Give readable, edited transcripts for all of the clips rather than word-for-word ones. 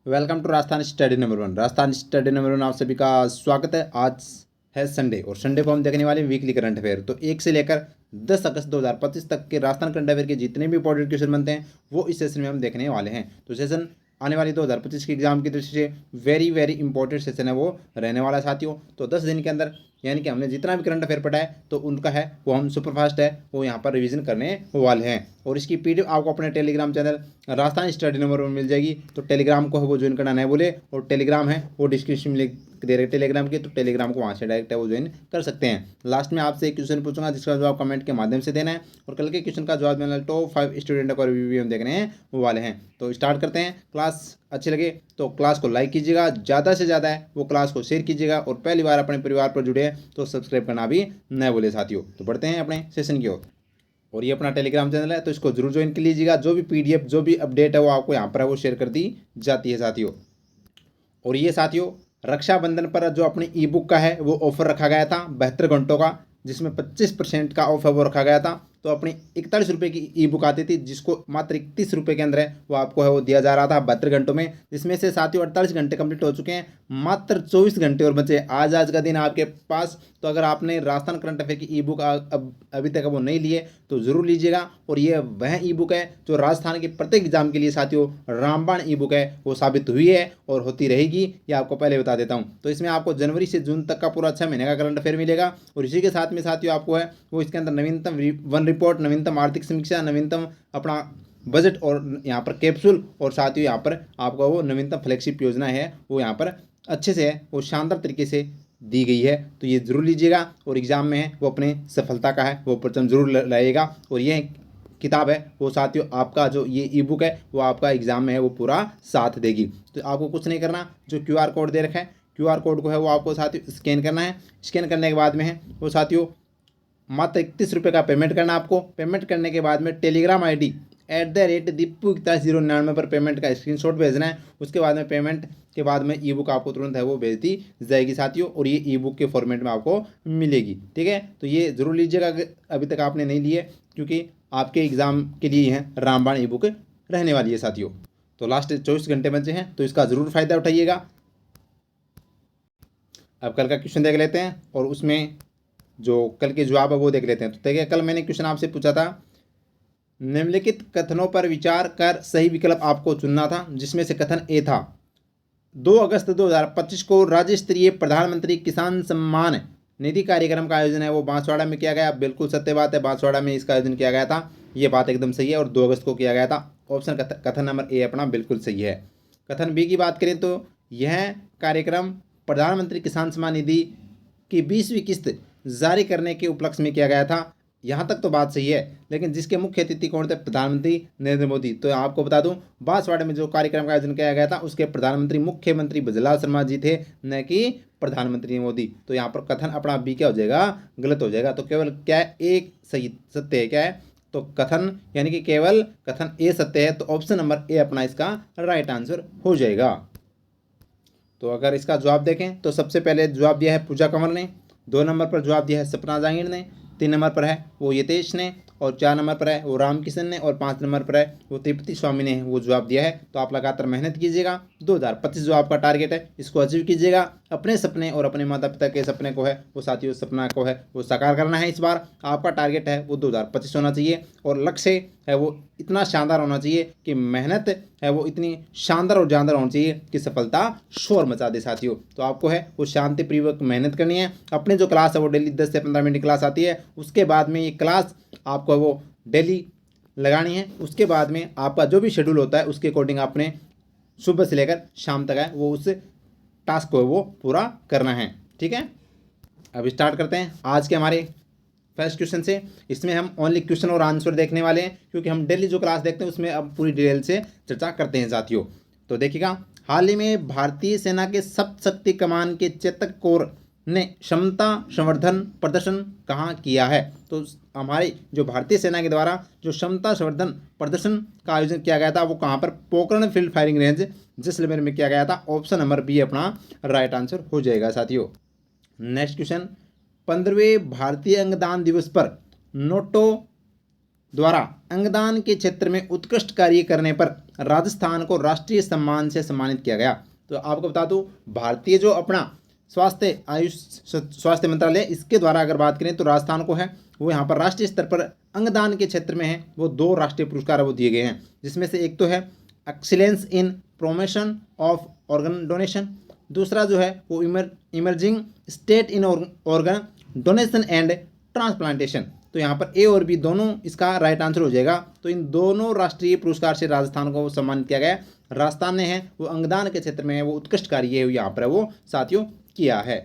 Welcome to Rajasthan study number 1। Rajasthan study number 1 आप सभी का स्वागत है। आज है संडे और संडे को हम देखने वाले हैं वीकली करंट अफेयर। तो 1 से लेकर 10 अगस्त 2025 तक के राजस्थान करंट अफेयर के जितने भी इंपॉर्टेंट क्वेश्चन बनते हैं वो इस सेशन में हम देखने वाले हैं। तो सेशन आने वाली 2025 के एग्जाम की दृष्टि से वेरी इंपॉर्टेंट सेशन है वो रहने वाला है साथियों। तो 10 दिन के अंदर यानी कि हमने जितना भी करंट अफेयर पढ़ा है तो उनका है वो हम सुपरफास्ट है वो यहाँ पर रिवीजन करने वाले हैं। और इसकी पीडीएफ आपको अपने Telegram channel Rajasthan study number 1 मिल जाएगी। तो टेलीग्राम को है वो ज्वाइन करना नहीं भूले, और टेलीग्राम है वो डिस्क्रिप्शन में लिंक दे रहे टेलीग्राम की, तो टेलीग्राम को वहाँ से डायरेक्ट है वो ज्वाइन कर सकते हैं। लास्ट में आपसे एक क्वेश्चन पूछूंगा जिसका जवाब कमेंट के माध्यम से देना है, और कल के क्वेश्चन का जवाब देना टॉप 5 स्टूडेंट का रिव्यू हम देखने वो वाले हैं। तो स्टार्ट करते हैं। क्लास अच्छी लगे तो क्लास को लाइक कीजिएगा, ज़्यादा से ज़्यादा है वो क्लास को शेयर कीजिएगा, और पहली बार अपने परिवार पर जुड़े हैं तो सब्सक्राइब करना भी न भूले साथियों। तो बढ़ते हैं अपने सेशन की ओर। और ये अपना टेलीग्राम चैनल है तो इसको जरूर ज्वाइन कर लीजिएगा। जो भी पीडीएफ जो भी अपडेट है वो आपको यहाँ पर है वो शेयर कर दी जाती है साथियों। और ये साथियों रक्षाबंधन पर जो अपनी ई बुक का है वो ऑफर रखा गया था 72 घंटों का, जिसमें 25% का ऑफ है वो रखा गया था। तो अपनी 41 रुपये की ई बुक आती थी जिसको मात्र 31 रुपये के अंदर है वो आपको है वो दिया जा रहा था 72 घंटों में, जिसमें से साथियों 48 घंटे कंप्लीट हो चुके हैं, मात्र 24 घंटे और बचे आज का दिन आपके पास। तो अगर आपने राजस्थान करंट अफेयर की ई बुक अभी तक वो नहीं लिए तो ज़रूर लीजिएगा। और ये वह ई बुक है जो राजस्थान के प्रत्येक एग्जाम के लिए साथियों रामबाण ई बुक है वो साबित हुई है और होती रहेगी, ये आपको पहले बता देता हूँ। तो इसमें आपको जनवरी से जून तक का पूरा 6 महीने का करंट अफेयर मिलेगा, और इसी के साथ में साथियों आपको है वो इसके अंदर नवीनतम वन रिपोर्ट, नवीनतम आर्थिक समीक्षा, नवीनतम अपना बजट, और यहाँ पर कैप्सूल, और साथ ही यहाँ पर आपका वो नवीनतम फ्लैगशिप योजना है वो यहाँ पर अच्छे से है वो शानदार तरीके से दी गई है। तो ये जरूर लीजिएगा, और एग्जाम में है वो अपने सफलता का है वो परचम जरूर लाइएगा। और ये किताब है वो साथियों आपका जो ये ई बुक है वो आपका एग्जाम में है वो पूरा साथ देगी। तो आपको कुछ नहीं करना, जो QR कोड दे रखा है QR कोड को है वो आपको साथियों स्कैन करना है। स्कैन करने के बाद में है वो साथियों मात्र 31 रुपये का पेमेंट करना आपको। पेमेंट करने के बाद में टेलीग्राम ID @Dipu8199 पर पेमेंट का स्क्रीनशॉट भेजना है। उसके बाद में पेमेंट के बाद में ई बुक आपको तुरंत है वो भेज दी जाएगी साथियों, और ये ई बुक के फॉर्मेट में आपको मिलेगी। ठीक है, तो ये ज़रूर लीजिएगा अभी तक आपने नहीं लिए, क्योंकि आपके एग्ज़ाम के लिए है रामबाण ई बुक रहने वाली है साथियों। तो लास्ट 24 घंटे बचे हैं तो इसका ज़रूर फ़ायदा उठाइएगा। अब कल का क्वेश्चन देख लेते हैं, और उसमें जो कल के जवाब है वो देख लेते हैं। तो देखिए कल मैंने क्वेश्चन आपसे पूछा था, निम्नलिखित कथनों पर विचार कर सही विकल्प आपको चुनना था, जिसमें से कथन ए था 2 अगस्त 2025 को राज्य स्तरीय प्रधानमंत्री किसान सम्मान निधि कार्यक्रम का आयोजन है वो बांसवाड़ा में किया गया। बिल्कुल सत्य बात है, बांसवाड़ा में इसका आयोजन किया गया था, ये बात एकदम सही है, और 2 अगस्त को किया गया था। ऑप्शन कथन नंबर ए अपना बिल्कुल सही है। कथन बी की बात करें तो यह कार्यक्रम प्रधानमंत्री किसान सम्मान निधि की 20वीं किस्त जारी करने के उपलक्ष्य में किया गया था। यहाँ तक तो बात सही है, लेकिन जिसके मुख्य अतिथि कौन थे? प्रधानमंत्री नरेंद्र मोदी। तो आपको बता दूं बांसवाड़ा में जो कार्यक्रम का आयोजन किया गया था उसके प्रधानमंत्री मुख्यमंत्री भजनलाल शर्मा जी थे, न कि प्रधानमंत्री मोदी। तो यहाँ पर कथन अपना बी क्या हो जाएगा? गलत हो जाएगा। तो केवल क्या एक सही सत्य है, क्या है? तो कथन यानी कि केवल कथन ए सत्य है, तो ऑप्शन नंबर ए अपना इसका राइट आंसर हो जाएगा। तो अगर इसका जवाब देखें तो सबसे पहले जवाब दिया है पूजा कंवर ने, 2 नंबर पर जवाब दिया है सपना जांगिड़ ने, 3 नंबर पर है वो यतेश ने, और 4 नंबर पर है वो रामकिशन ने, और 5 नंबर पर है वो तिरुपति स्वामी ने वो जवाब दिया है। तो आप लगातार मेहनत कीजिएगा, 2025 जो आपका टारगेट है इसको अचीव कीजिएगा। अपने सपने और अपने माता पिता के सपने को है वो साथियों सपना को है वो साकार करना है। इस बार आपका टारगेट है वो 2025 होना चाहिए, और लक्ष्य है वो इतना शानदार होना चाहिए कि मेहनत है वो इतनी शानदार और जानदार होनी चाहिए कि सफलता शोर मचा दे साथियों। तो आपको है वो शांतिपूर्वक मेहनत करनी है। अपने जो क्लास है वो डेली 10 से 15 मिनट की क्लास आती है, उसके बाद में ये क्लास आपको वो डेली लगानी है। उसके बाद में आपका जो भी शेड्यूल होता है उसके अकॉर्डिंग आपने सुबह से लेकर शाम तक है वो उस टास्क को वो पूरा करना है। ठीक है, अब स्टार्ट करते हैं आज के हमारे फर्स्ट क्वेश्चन से। इसमें हम ओनली क्वेश्चन और आंसर देखने वाले हैं, क्योंकि हम डेली जो क्लास देखते हैं उसमें अब पूरी डिटेल से चर्चा करते हैं साथियों। तो देखिएगा, हाल ही में भारतीय सेना के सप्त शक्ति कमान के चेतक कोर ने क्षमता संवर्धन प्रदर्शन कहाँ किया है? तो हमारी जो भारतीय सेना के द्वारा जो क्षमता संवर्धन प्रदर्शन का आयोजन किया गया था वो कहाँ पर? Pokhran field firing range Jaisalmer में किया गया था। ऑप्शन नंबर बी अपना राइट आंसर हो जाएगा साथियों। नेक्स्ट क्वेश्चन, 15वें भारतीय अंगदान दिवस पर नोटो द्वारा अंगदान के क्षेत्र में उत्कृष्ट कार्य करने पर राजस्थान को राष्ट्रीय सम्मान से सम्मानित किया गया। तो आपको बता दूं, भारतीय जो अपना स्वास्थ्य मंत्रालय, इसके द्वारा अगर बात करें तो राजस्थान को है वो यहाँ पर राष्ट्रीय स्तर पर अंगदान के क्षेत्र में है वो 2 राष्ट्रीय पुरस्कार वो दिए गए हैं, जिसमें से एक तो है excellence in promotion of organ donation, दूसरा जो है वो emerging state in organ donation and transplantation. तो यहाँ पर ए और बी दोनों इसका राइट आंसर हो जाएगा। तो इन दोनों राष्ट्रीय पुरस्कार से राजस्थान को सम्मानित किया गया। राजस्थान ने है वो अंगदान के क्षेत्र में है वो उत्कृष्ट कार्य है यहाँ पर वो साथियों किया है।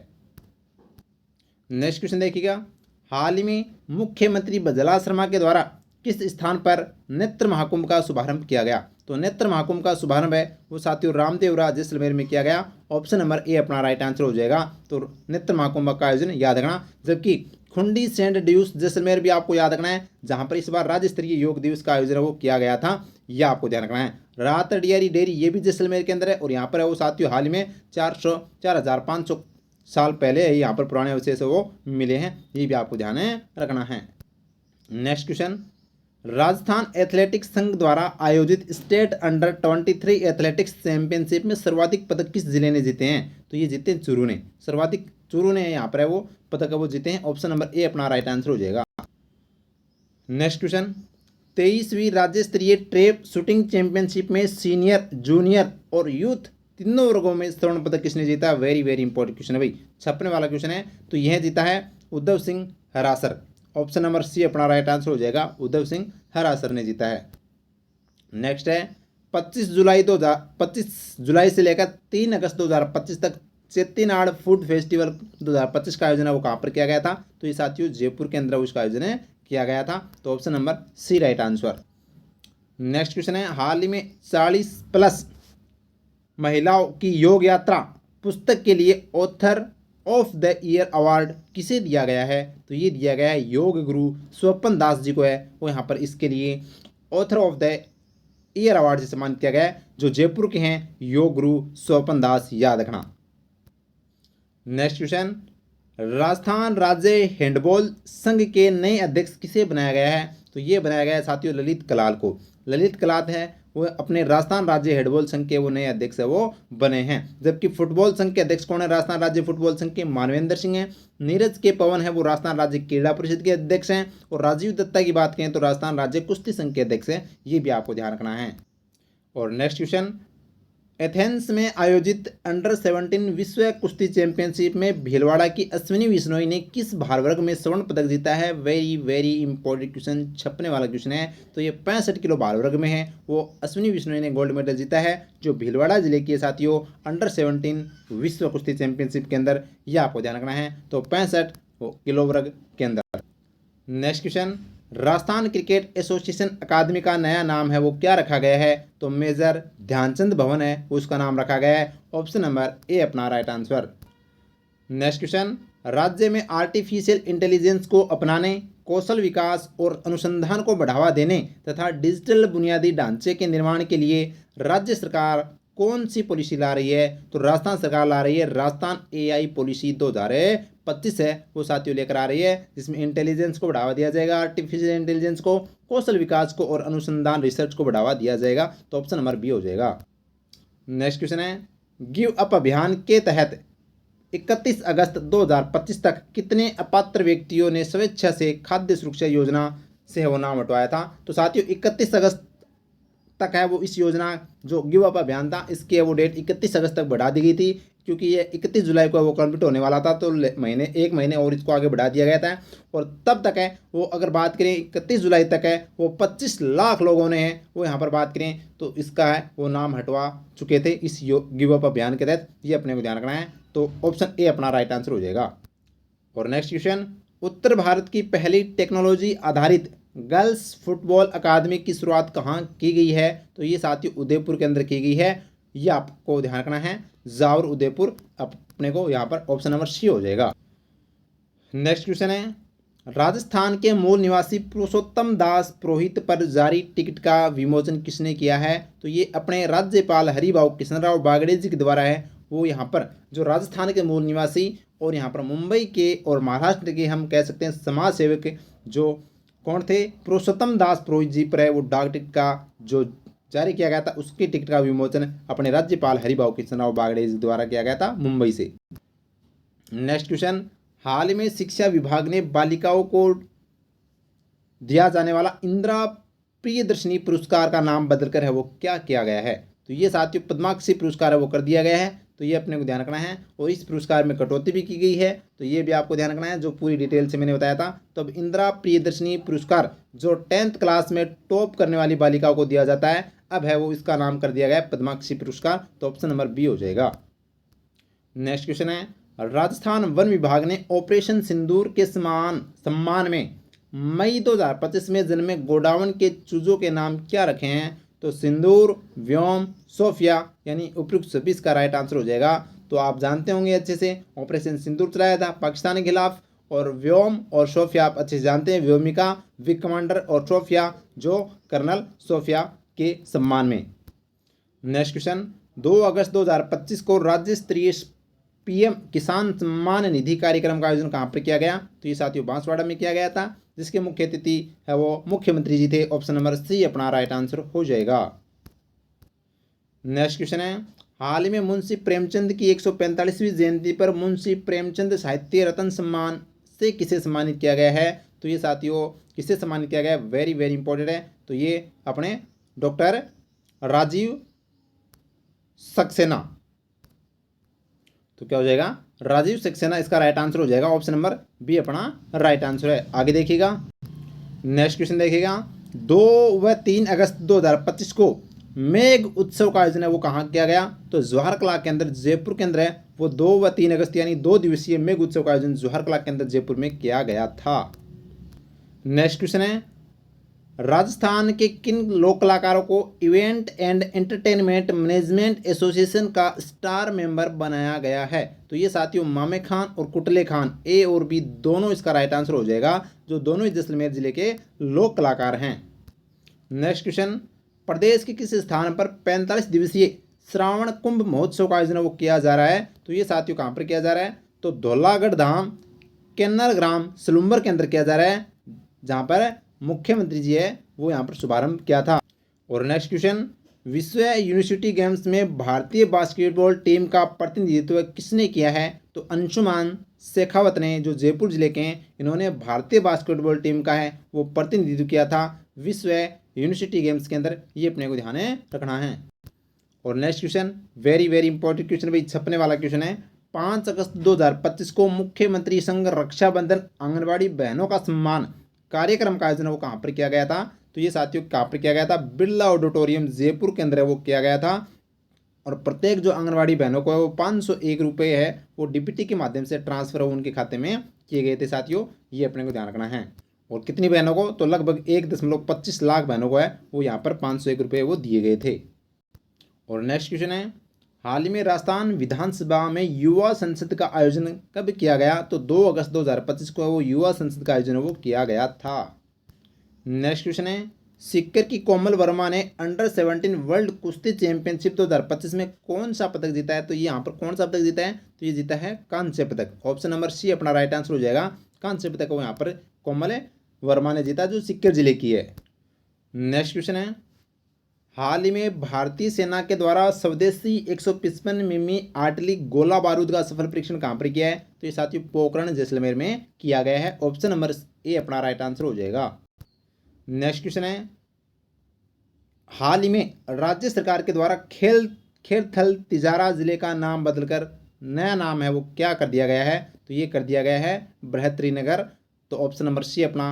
नेक्स्ट क्वेश्चन देखिएगा, हाल ही में मुख्यमंत्री बजला शर्मा के द्वारा किस स्थान पर नेत्र महाकुंभ का शुभारंभ किया गया? तो नेत्र महाकुंभ का शुभारंभ है वो साथियों रामदेवरा जैसलमेर में किया गया। ऑप्शन नंबर ए अपना राइट आंसर हो जाएगा। तो नेत्र महाकुंभ का आयोजन याद रखना, जबकि खुंडी सेंट ड्यूस जैसलमेर भी आपको याद रखना है, जहां पर इस बार राज्य स्तरीय योग दिवस का आयोजन वो किया गया था, यह आपको ध्यान रखना है। रातडियारी डेयरी ये भी जैसलमेर के अंदर है और यहाँ पर है वो साथियों हाल ही में 4,500 साल पहले यहाँ पर पुराने अवशेष वो मिले हैं, ये भी आपको ध्यान रखना है। नेक्स्ट क्वेश्चन, राजस्थान एथलेटिक्स संघ द्वारा आयोजित स्टेट अंडर 23 एथलेटिक्स चैंपियनशिप में सर्वाधिक पदक किस जिले ने जीते हैं? तो ये जीते हैं चूरू ने, सर्वाधिक चूरू ने यहाँ पर है वो पदक वो जीते हैं। ऑप्शन नंबर ए अपना राइट आंसर हो जाएगा। नेक्स्ट क्वेश्चन, 23वीं राज्य स्तरीय ट्रैप शूटिंग चैंपियनशिप में सीनियर, जूनियर और यूथ तीनों वर्गों में स्वर्ण पदक किसने जीता? वेरी वेरी इंपॉर्टेंट क्वेश्चन है भाई, छपने वाला क्वेश्चन है। तो यह जीता है Uddhav Singh Harasar. Option number C अपना राइट आंसर हो जाएगा, उद्धव सिंह हरासर ने जीता है। नेक्स्ट है 25 जुलाई से लेकर 3 अगस्त 2025 तक चेट्टीनाड़ फूड फेस्टिवल 2025 का आयोजन है वो कहाँ पर किया गया था? तो ये साथियों जयपुर के अंदर उसका आयोजन किया गया था। तो option number C right answer. Next question है, हाल ही में 40+ महिलाओं की योग यात्रा पुस्तक के लिए author of the year award किसे दिया गया है? तो ये दिया गया है योग गुरु स्वपन दास जी को है वो यहाँ पर इसके लिए author of the year award से सम्मानित किया गया है, जो जयपुर के हैं योग गुरु स्वपन दास, याद रखना। नेक्स्ट क्वेश्चन, राजस्थान राज्य हैंडबॉल संघ के नए अध्यक्ष किसे बनाया गया है? तो ये बनाया गया है साथियों ललित कलाल को। ललित कलाल है वो अपने राजस्थान राज्य हैंडबॉल संघ के वो नए अध्यक्ष है वो बने हैं। जबकि फुटबॉल संघ के अध्यक्ष कौन है? राजस्थान राज्य फुटबॉल संघ के मानवेंद्र सिंह हैं। नीरज के पवन है वो राजस्थान राज्य क्रीड़ा परिषद के अध्यक्ष हैं। और राजीव दत्ता की बात करें तो राजस्थान राज्य कुश्ती संघ के अध्यक्ष हैं, ये भी आपको ध्यान रखना है। और नेक्स्ट क्वेश्चन, एथेंस में आयोजित अंडर 17 विश्व कुश्ती चैंपियनशिप में भीलवाड़ा की अश्विनी बिश्नोई ने किस भार वर्ग में स्वर्ण पदक जीता है? वेरी वेरी इंपॉर्टेंट क्वेश्चन, छपने वाला क्वेश्चन है। तो ये 65 किलो भार वर्ग में है वो अश्विनी बिश्नोई ने गोल्ड मेडल जीता है, जो भीलवाड़ा जिले के साथियों अंडर 17 विश्व कुश्ती चैंपियनशिप के अंदर, यह आपको ध्यान रखना है। तो 65 किलो वर्ग के अंदर। Next question, Rajasthan cricket association अकादमी का नया नाम है वो क्या रखा गया है? तो मेजर ध्यानचंद भवन है उसका नाम रखा गया है। ऑप्शन नंबर ए अपना राइट आंसर। नेक्स्ट क्वेश्चन, राज्य में आर्टिफिशियल इंटेलिजेंस को अपनाने, कौशल विकास और अनुसंधान को बढ़ावा देने तथा डिजिटल बुनियादी ढांचे के निर्माण के लिए राज्य सरकार कौन सी पॉलिसी ला रही है? तो राजस्थान सरकार ला रही है राजस्थान AI पॉलिसी 2025 है वो साथियों लेकर आ रही है, जिसमें इंटेलिजेंस को बढ़ावा दिया जाएगा, आर्टिफिशियल इंटेलिजेंस को, कौशल विकास को और अनुसंधान रिसर्च को बढ़ावा दिया जाएगा। तो ऑप्शन नंबर बी हो जाएगा। नेक्स्ट क्वेश्चन है, गिव अप अभियान के तहत 31 अगस्त 2025 तक कितने अपात्र व्यक्तियों ने स्वेच्छा से खाद्य सुरक्षा योजना से वो नाम हटवाया था? तो साथियों 31 अगस्त तक है वो इस योजना जो गिव अप अभियान था इसकी वो डेट 31 अगस्त तक बढ़ा दी गई थी, क्योंकि ये 31 जुलाई को वो कंप्लीट होने वाला था। तो एक महीने और इसको आगे बढ़ा दिया गया था। और तब तक है वो अगर बात करें 31 जुलाई तक है वो 25 लाख लोगों ने है वो यहाँ पर बात करें तो इसका है वो नाम हटवा चुके थे इस गिव अप अभियान के तहत, ये अपने को ध्यान रखना है। तो ऑप्शन ए अपना राइट आंसर हो जाएगा। और नेक्स्ट क्वेश्चन, उत्तर भारत की पहली टेक्नोलॉजी आधारित गर्ल्स फुटबॉल अकादमी की शुरुआत कहाँ की गई है? तो ये साथियों उदयपुर के अंदर की गई है, ये आपको ध्यान रखना है, जावर उदयपुर, अपने को यहाँ पर ऑप्शन नंबर सी हो जाएगा। नेक्स्ट क्वेश्चन है, राजस्थान के मूल निवासी पुरुषोत्तम दास पुरोहित पर जारी टिकट का विमोचन किसने किया है? तो ये अपने राज्यपाल हरिभाऊ कृष्णराव बागड़े जी के द्वारा है। वो यहाँ पर जो राजस्थान के मूल निवासी और यहाँ पर मुंबई के और महाराष्ट्र के हम कह सकते हैं समाज सेवक जो कौन थे? पुरुषोत्तम दास पुरोहित जी पर है वो डाक टिकट का जो जारी किया गया था, उसकी टिकट का विमोचन अपने राज्यपाल हरिभाऊ कृष्णराव बागड़े जी द्वारा किया गया था मुंबई से। नेक्स्ट क्वेश्चन, हाल ही में शिक्षा विभाग ने बालिकाओं को दिया जाने वाला इंदिरा प्रियदर्शनी पुरस्कार का नाम बदलकर है वो क्या किया गया है? तो ये साथियों पद्माक्षी पुरस्कार है वो कर दिया गया है, तो ये अपने को ध्यान रखना है। और इस पुरस्कार में कटौती भी की गई है, तो ये भी आपको ध्यान रखना है, जो पूरी डिटेल से मैंने बताया था। तो अब इंदिरा प्रियदर्शनी पुरस्कार जो 10th क्लास में टॉप करने वाली बालिकाओं को दिया जाता है, अब है वो इसका नाम कर दिया गया है पद्माक्षी पुरस्कार, तो ऑप्शन नंबर बी हो जाएगा। नेक्स्ट क्वेश्चन है, राजस्थान वन विभाग ने ऑपरेशन सिंदूर के सम्मान में मई 2025 में जन्मे गोडाउन के चूजों के नाम क्या रखे हैं? तो सिंदूर, व्योम, सोफिया, यानी उपयुक्त सभी इसका राइट आंसर हो जाएगा। तो आप जानते होंगे अच्छे से, ऑपरेशन सिंदूर चलाया था पाकिस्तान के खिलाफ, और व्योम और सोफिया आप अच्छे से जानते हैं, व्योमिका विंग कमांडर और सोफिया जो कर्नल सोफिया के सम्मान में। नेक्स्ट क्वेश्चन, 2 अगस्त 2025 को राज्य स्तरीय पीएम किसान सम्मान निधि कार्यक्रम का आयोजन कहाँ पर किया गया? तो ये साथियों बांसवाड़ा में किया गया था, जिसके मुख्य अतिथि है वो मुख्यमंत्री जी थे, ऑप्शन नंबर सी अपना राइट आंसर हो जाएगा। नेक्स्ट क्वेश्चन है, हाल ही में मुंशी प्रेमचंद की 145वीं जयंती पर मुंशी प्रेमचंद साहित्य रत्न सम्मान से किसे सम्मानित किया गया है? तो ये साथियों किसे सम्मानित किया गया है? वेरी वेरी इंपॉर्टेंट है, तो ये अपने डॉक्टर राजीव सक्सेना, तो क्या हो जाएगा? राजीव सक्सेना इसका राइट आंसर हो जाएगा, ऑप्शन नंबर बी अपना राइट आंसर है। आगे देखिएगा, नेक्स्ट क्वेश्चन देखिएगा, 2 व 3 अगस्त 2025 को मेघ उत्सव का आयोजन है वो कहाँ किया गया? तो जवाहर कला केंद्र जयपुर के अंदर है वो 2 व 3 अगस्त यानी 2 दिवसीय मेघ उत्सव का आयोजन जवाहर कला केंद्र जयपुर में किया गया था। नेक्स्ट क्वेश्चन है, राजस्थान के किन लोक कलाकारों को event and entertainment management association का स्टार मेंबर बनाया गया है? तो ये साथियों मामे खान और कुटले खान, ए और बी दोनों इसका राइट आंसर हो जाएगा, जो दोनों ही जैसलमेर जिले के लोक कलाकार हैं। नेक्स्ट क्वेश्चन, प्रदेश के किस स्थान पर 45 दिवसीय श्रावण कुंभ महोत्सव का आयोजन वो किया जा रहा है? तो ये साथियों कहाँ पर किया जा रहा है? तो धौलागढ़ धाम केन्नर ग्राम सलूम्बर के अंदर किया जा रहा है, जहाँ पर मुख्यमंत्री जी है वो यहाँ पर शुभारंभ किया था। और नेक्स्ट क्वेश्चन, विश्व यूनिवर्सिटी गेम्स में भारतीय बास्केटबॉल टीम का प्रतिनिधित्व किसने किया है? तो अंशुमान शेखावत ने, जो जयपुर जिले के हैं, इन्होंने भारतीय बास्केटबॉल टीम का है वो प्रतिनिधित्व किया था विश्व यूनिवर्सिटी गेम्स के अंदर, ये अपने को ध्यान रखना है। और next question very very important question भाई, छपने वाला क्वेश्चन है, 5 अगस्त 2025 को मुख्यमंत्री संघ रक्षाबंधन आंगनबाड़ी बहनों का सम्मान कार्यक्रम का आयोजन वो कहाँ पर किया गया था? तो ये साथियों कहाँ पर किया गया था? बिरला ऑडिटोरियम जयपुर के अंदर वो किया गया था। और प्रत्येक जो आंगनबाड़ी बहनों को है वो 501 रुपये है वो डीबीटी के माध्यम से ट्रांसफर उनके खाते में किए गए थे साथियों, ये अपने को ध्यान रखना है। और कितनी बहनों को? तो लगभग 1.25 लाख बहनों को है वो यहाँ पर 501 रुपये वो दिए गए थे। और नेक्स्ट क्वेश्चन है, हाल ही में राजस्थान विधानसभा में युवा संसद का आयोजन कब किया गया? तो 2 अगस्त 2025 को वो युवा संसद का आयोजन वो किया गया था। नेक्स्ट क्वेश्चन है, सीकर की कोमल वर्मा ने अंडर 17 वर्ल्ड कुश्ती चैंपियनशिप 2025 में कौन सा पदक जीता है? तो ये यहाँ पर कौन सा पदक जीता है? तो ये जीता है कांस्य पदक, ऑप्शन नंबर सी अपना राइट आंसर हो जाएगा। कांस्य पदक को यहाँ पर कोमल वर्मा ने जीता, जो सीकर जिले की है। नेक्स्ट क्वेश्चन है, हाल ही में भारतीय सेना के द्वारा स्वदेशी 155 मिमी आर्टिलरी गोला बारूद का सफल परीक्षण कहाँ पर किया है? तो ये साथियों पोखरण जैसलमेर में किया गया है, ऑप्शन नंबर ए अपना राइट आंसर हो जाएगा। नेक्स्ट क्वेश्चन है, हाल ही में राज्य सरकार के द्वारा खेरथल तिजारा जिले का नाम बदलकर नया नाम है वो क्या कर दिया गया है? तो ये कर दिया गया है बृहत्तरीनगर, तो ऑप्शन नंबर सी अपना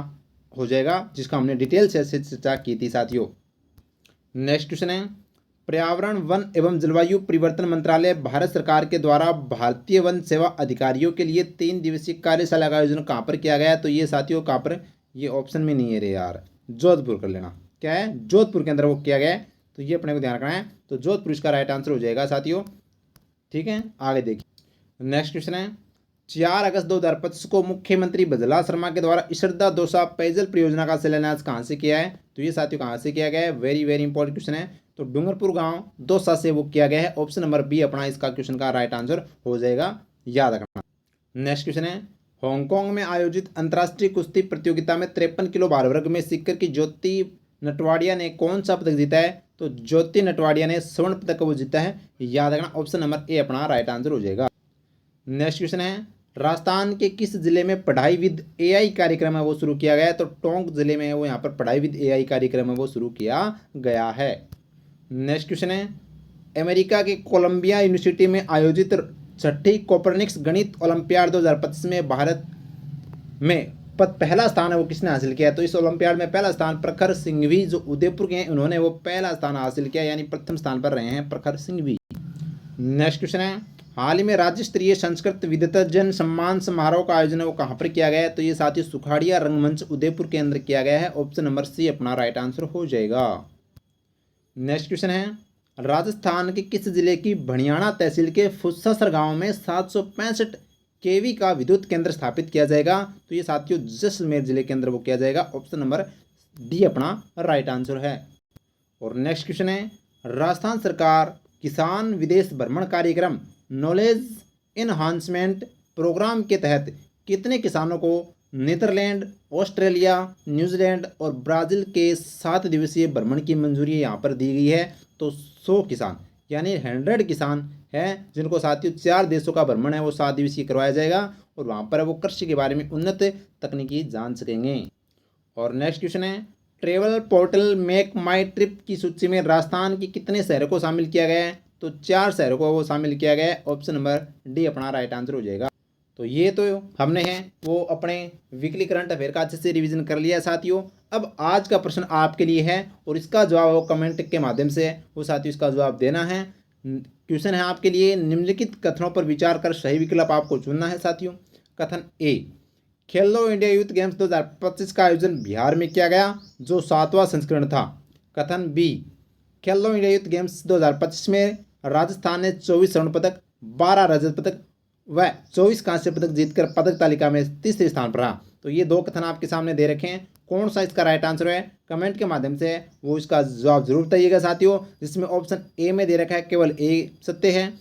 हो जाएगा, जिसका हमने डिटेल से चर्चा की थी साथियों। नेक्स्ट क्वेश्चन है, पर्यावरण वन एवं जलवायु परिवर्तन मंत्रालय भारत सरकार के द्वारा भारतीय वन सेवा अधिकारियों के लिए 3 दिवसीय कार्यशाला का आयोजन कहाँ पर किया गया है? तो ये साथियों कहाँ पर, ये ऑप्शन में नहीं है रे यार, जोधपुर कर लेना, क्या है? जोधपुर के अंदर वो किया गया है, तो ये अपने को ध्यान रखना है, तो जोधपुर इसका राइट आंसर हो जाएगा साथियों। ठीक है, आगे देखिए। नेक्स्ट क्वेश्चन है, 4 अगस्त 2025 को मुख्यमंत्री बजला शर्मा के द्वारा इशरदा दौसा पेयजल परियोजना का शिलान्यास कहाँ से किया है? तो ये साथियों कहाँ से किया गया है? वेरी वेरी इंपॉर्टेंट क्वेश्चन है, तो डूंगरपुर गांव दौसा से वो किया गया है, ऑप्शन नंबर बी अपना इसका क्वेश्चन का राइट आंसर हो जाएगा, याद रखना। नेक्स्ट क्वेश्चन है, हांगकांग में आयोजित अंतर्राष्ट्रीय कुश्ती प्रतियोगिता में 53 किलो भार वर्ग में सीकर की ज्योति नटवाडिया ने कौन सा पदक जीता है? तो ज्योति नटवाडिया ने स्वर्ण पदक वो जीता है। याद रखना, ऑप्शन नंबर ए अपना राइट आंसर हो जाएगा। नेक्स्ट क्वेश्चन है, राजस्थान के किस जिले में पढ़ाई विद एआई कार्यक्रम है वो शुरू किया गया है? तो टोंक जिले में वो यहाँ पर पढ़ाई विद एआई कार्यक्रम है वो शुरू किया गया है। नेक्स्ट क्वेश्चन है, अमेरिका के कोलंबिया यूनिवर्सिटी में आयोजित छठी कोपरनिक्स गणित ओलंपियाड 2025 में भारत में पहला स्थान है वो किसने हासिल किया? तो इस ओलंपियाड में पहला स्थान प्रखर सिंघवी जो उदयपुर के हैं उन्होंने वो पहला स्थान हासिल किया, यानी प्रथम स्थान पर रहे हैं प्रखर सिंघवी। नेक्स्ट क्वेश्चन है, हाल ही में राज्य स्तरीय संस्कृत विद्वतजन सम्मान समारोह का आयोजन है वो कहाँ पर किया गया है? तो ये साथियों सुखाड़िया रंगमंच उदयपुर के अंदर किया गया है। ऑप्शन नंबर सी अपना राइट आंसर हो जाएगा। नेक्स्ट क्वेश्चन है, राजस्थान के किस जिले की भणियाना तहसील के फुस्सासर गांव में 765 केवी का विद्युत केंद्र स्थापित किया जाएगा? तो ये साथियों जैसलमेर जिले के अंदर वो किया जाएगा। ऑप्शन नंबर डी अपना राइट आंसर है। और नेक्स्ट क्वेश्चन है, राजस्थान सरकार किसान विदेश भ्रमण कार्यक्रम नॉलेज इनहांसमेंट प्रोग्राम के तहत कितने किसानों को नीदरलैंड, ऑस्ट्रेलिया, न्यूजीलैंड और ब्राज़ील के 7 दिवसीय भ्रमण की मंजूरी यहाँ पर दी गई है? तो 100 किसान यानी 100 किसान हैं जिनको साथियों 4 देशों का भ्रमण है वो 7 दिवसीय करवाया जाएगा और वहाँ पर वो कृषि के बारे में उन्नत तकनीकी जान सकेंगे। और नेक्स्ट क्वेश्चन है, ट्रेवल पोर्टल मेक माई ट्रिप की सूची में राजस्थान के कितने शहरों को शामिल किया गया है? तो 4 शहरों को वो शामिल किया गया है। ऑप्शन नंबर डी अपना राइट आंसर हो जाएगा। तो ये तो हमने है वो अपने वीकली करंट अफेयर का अच्छे से रिवीजन कर लिया है साथियों। अब आज का प्रश्न आपके लिए है और इसका जवाब वो कमेंट के माध्यम से वो साथियों इसका जवाब देना है। क्वेश्चन है आपके लिए, निम्नलिखित कथनों पर विचार कर सही विकल्प आपको चुनना है साथियों। कथन ए, खेलो इंडिया यूथ गेम्स 2025 का आयोजन बिहार में किया गया जो 7वां संस्करण था। कथन बी, खेलो इंडिया यूथ गेम्स 2025 में राजस्थान ने 24 स्वर्ण पदक, 12 रजत पदक व 24 कांस्य पदक जीतकर पदक तालिका में तीसरे स्थान पर रहा। तो ये 2 कथन आपके सामने दे रखे हैं। कौन सा इसका राइट आंसर है कमेंट के माध्यम से वो इसका जवाब जरूर बताइएगा साथियों। जिसमें ऑप्शन ए में दे रखा है केवल ए सत्य है,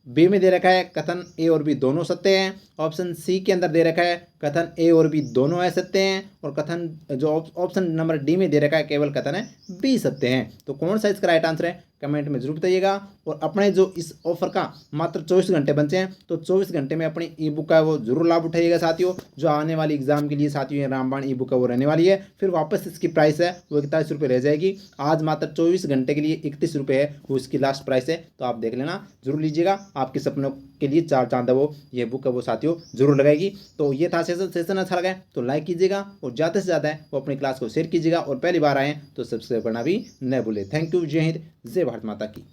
बी में दे रखा है कथन ए और बी दोनों सत्य हैं, ऑप्शन सी के अंदर दे रखा है कथन ए और बी दोनों सत्य हैं और कथन जो ऑप्शन नंबर डी में दे रखा है केवल कथन है बी सत्य हैं। तो कौन सा इसका राइट आंसर है कमेंट में जरूर बताइएगा। और अपने जो इस ऑफर का मात्र 24 घंटे बचे हैं तो 24 घंटे में अपनी ई बुक का वो जरूर लाभ उठाइएगा साथियों। जो आने वाली एग्जाम के लिए साथियों ये रामबाण ई बुक है वो रहने वाली है। फिर वापस इसकी प्राइस है वो 41 रुपये रह जाएगी। आज मात्र 24 घंटे के लिए 31 रुपये है वो इसकी लास्ट प्राइस है। तो आप देख लेना, जरूर लीजिएगा। आपके सपनों के लिए 4 चांद है वो ये बुक है वो साथियों जरूर लगाएगी। तो ये था सेशन अच्छा लगा तो लाइक कीजिएगा और ज़्यादा से ज़्यादा है वो अपनी क्लास को शेयर कीजिएगा और पहली बार आए तो सब्सक्राइब करना भी न भूलें। Thank you. जय हिंद, जय भारत माता की।